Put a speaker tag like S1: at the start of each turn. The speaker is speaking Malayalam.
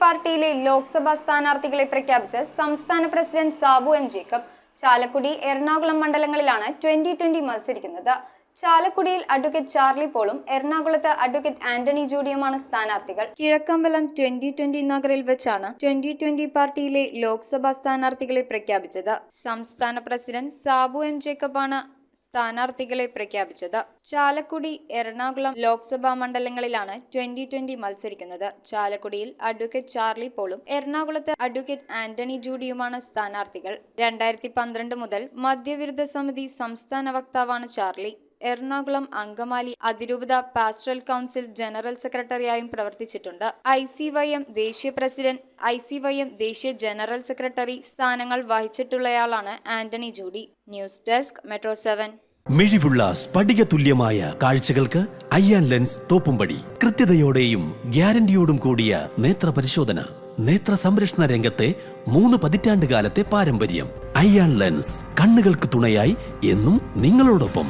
S1: പാർട്ടിയിലെ ലോക്സഭാ സ്ഥാനാർത്ഥികളെ പ്രഖ്യാപിച്ച് സംസ്ഥാന president Sabu M Jacob. Chalakudy, Ernakulam മണ്ഡലങ്ങളിലാണ് 2020 മത്സരിക്കുന്നത്. ചാലക്കുടിയിൽ അഡ്വക്കേറ്റ് ചാർലി പോളും എറണാകുളത്ത് അഡ്വക്കേറ്റ് ആന്റണി ജൂഡിയുമാണ് സ്ഥാനാർത്ഥികൾ. കിഴക്കമ്പലം 2020 നഗറിൽ വെച്ചാണ് 2020 പാർട്ടിയിലെ ലോക്സഭാ സ്ഥാനാർത്ഥികളെ പ്രഖ്യാപിച്ചത്. സംസ്ഥാന പ്രസിഡന്റ് സാബു എം ജേക്കബാണ് സ്ഥാനാർത്ഥികളെ പ്രഖ്യാപിച്ചത്. ചാലക്കുടി, എറണാകുളം ലോക്സഭാ മണ്ഡലങ്ങളിലാണ് 2020 മത്സരിക്കുന്നത്. ചാലക്കുടിയിൽ അഡ്വക്കേറ്റ് ചാർലി പോളും എറണാകുളത്ത് അഡ്വക്കേറ്റ് ആന്റണി ജൂഡിയുമാണ് സ്ഥാനാർത്ഥികൾ. 2012 മുതൽ മദ്യവിരുദ്ധ സമിതി സംസ്ഥാന വക്താവാണ് ചാർലി. എറണാകുളം അങ്കമാലി അതിരൂപത പാസ്റ്ററൽ കൗൺസിൽ ജനറൽ സെക്രട്ടറിയായും പ്രവർത്തിച്ചിട്ടുണ്ട്. ICYM ദേശീയ പ്രസിഡന്റ്, ICYM ദേശീയ ജനറൽ സെക്രട്ടറി സ്ഥാനങ്ങൾ വഹിച്ചിട്ടുള്ളയാളാണ് Antony Judy. News desk metro 7.
S2: മിഴിവുള്ള സ്ഫടിക തുല്യമായ കാഴ്ചകൾക്ക് അയ്യാൻ ലെൻസ് തോപ്പുംപടി. കൃത്യതയോടെയും ഗ്യാരണ്ടിയോടും കൂടിയ നേത്ര പരിശോധന. നേത്ര സംരക്ഷണ രംഗത്തെ 3 പതിറ്റാണ്ട് കാലത്തെ പാരമ്പര്യം. അയ്യാൻ ലെൻസ്, കണ്ണുകൾക്ക് തുണയായി എന്നും നിങ്ങളോടൊപ്പം.